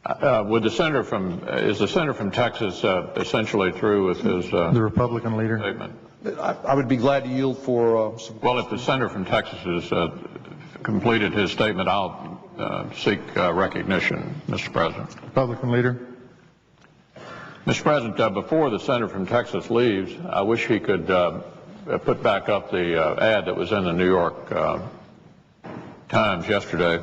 Would the senator from is the senator from Texas essentially through with his the Republican leader statement? I would be glad to yield for some. Well, if the senator from Texas has completed his statement, I'll seek recognition, Mr. President. Republican leader. Mr. President, before the senator from Texas leaves, I wish he could put back up the ad that was in the New York Times yesterday.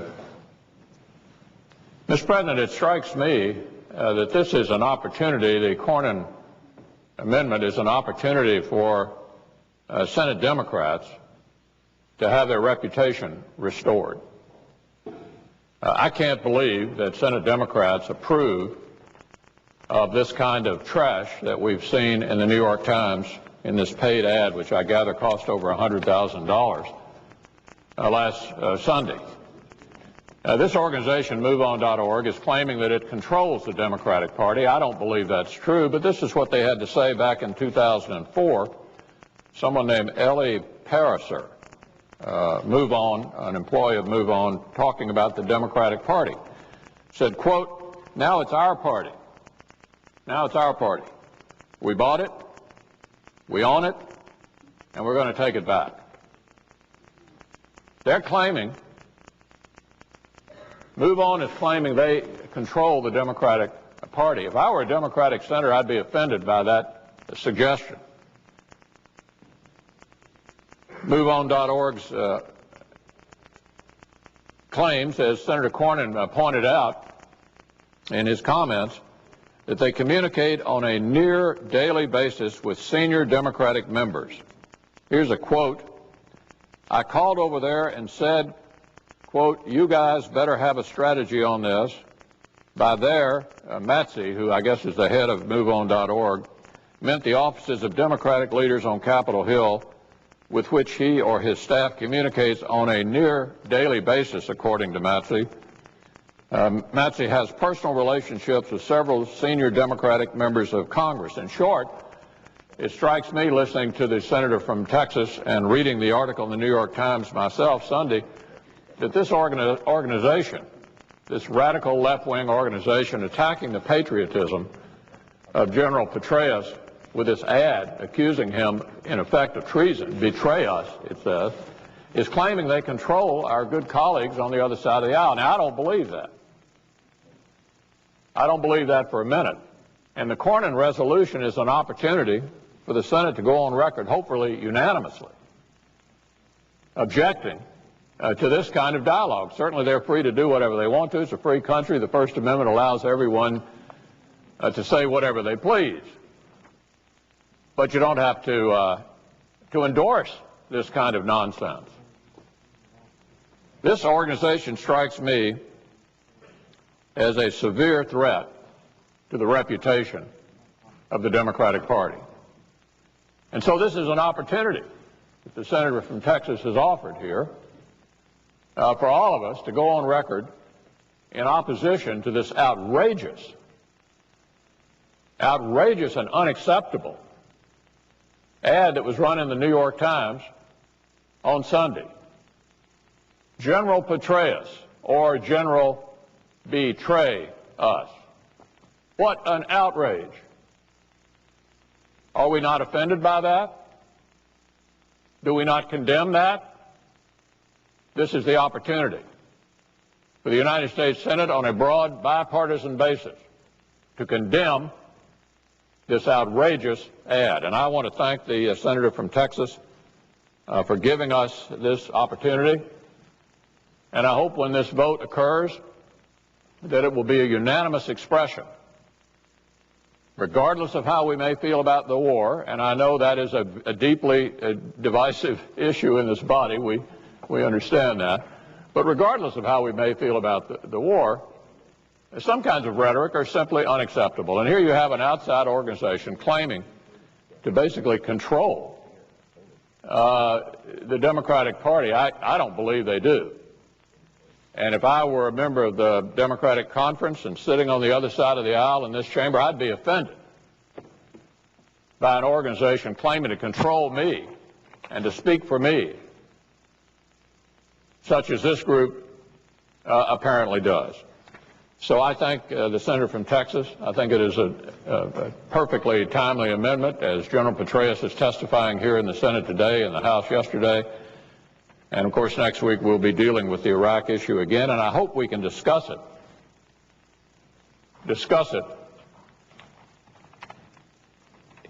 Mr. President, it strikes me that this is an opportunity, the Cornyn Amendment is an opportunity for Senate Democrats to have their reputation restored. I can't believe that Senate Democrats approve of this kind of trash that we've seen in the New York Times in this paid ad, which I gather cost over $100,000 last Sunday. This organization, MoveOn.org, is claiming that it controls the Democratic Party. I don't believe that's true, but this is what they had to say back in 2004. Someone named Ellie Pariser, MoveOn, an employee of MoveOn, talking about the Democratic Party, said, quote, "Now it's our party. Now it's our party. We bought it, we own it, and we're going to take it back." They're claiming, MoveOn is claiming they control the Democratic Party. If I were a Democratic senator, I'd be offended by that suggestion. MoveOn.org's claims, as Senator Cornyn pointed out in his comments, that they communicate on a near daily basis with senior Democratic members. Here's a quote. "I called over there and said, quote, you guys better have a strategy on this." By there, Matzi, who I guess is the head of MoveOn.org, meant the offices of Democratic leaders on Capitol Hill, with which he or his staff communicates on a near daily basis, according to Matzi. Matzi has personal relationships with several senior Democratic members of Congress. In short, it strikes me, listening to the senator from Texas and reading the article in the New York Times myself Sunday, that this organization, this radical left-wing organization attacking the patriotism of General Petraeus with this ad accusing him, in effect, of treason, betray us, it says, is claiming they control our good colleagues on the other side of the aisle. Now, I don't believe that. I don't believe that for a minute. And the Cornyn resolution is an opportunity for the Senate to go on record, hopefully unanimously, objecting to this kind of dialogue. Certainly they're free to do whatever they want to. It's a free country. The First Amendment allows everyone to say whatever they please. But you don't have to endorse this kind of nonsense. This organization strikes me as a severe threat to the reputation of the Democratic Party. And so this is an opportunity that the senator from Texas has offered here for all of us to go on record in opposition to this outrageous and unacceptable ad that was run in the New York Times on Sunday. General Petraeus, or General Betray Us. What an outrage. Are we not offended by that? Do we not condemn that? This is the opportunity for the United States Senate on a broad bipartisan basis to condemn this outrageous ad. And I want to thank the senator from Texas for giving us this opportunity. And I hope when this vote occurs that it will be a unanimous expression, regardless of how we may feel about the war. And I know that is a deeply divisive issue in this body. We understand that. But regardless of how we may feel about the war, some kinds of rhetoric are simply unacceptable. And here you have an outside organization claiming to basically control the Democratic Party. I don't believe they do. And if I were a member of the Democratic Conference and sitting on the other side of the aisle in this chamber, I'd be offended by an organization claiming to control me and to speak for me, such as this group apparently does. So I thank the senator from Texas. I think it is a perfectly timely amendment, as General Petraeus is testifying here in the Senate today and the House yesterday. And, of course, next week we'll be dealing with the Iraq issue again, and I hope we can discuss it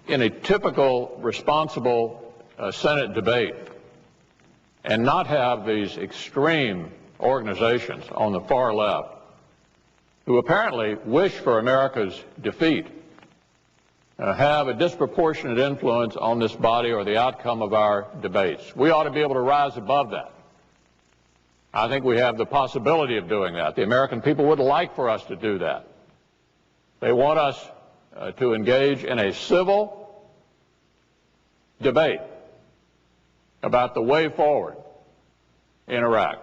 in a typical, responsible Senate debate and not have these extreme organizations on the far left who apparently wish for America's defeat have a disproportionate influence on this body or the outcome of our debates. We ought to be able to rise above that. I think we have the possibility of doing that. The American people would like for us to do that. They want us to engage in a civil debate about the way forward in Iraq.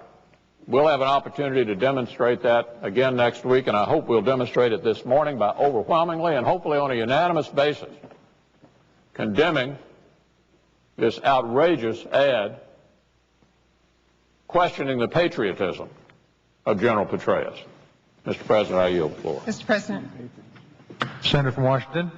We'll have an opportunity to demonstrate that again next week, and I hope we'll demonstrate it this morning by overwhelmingly and hopefully on a unanimous basis condemning this outrageous ad questioning the patriotism of General Petraeus. Mr. President, I yield the floor. Mr. President. Senator from Washington.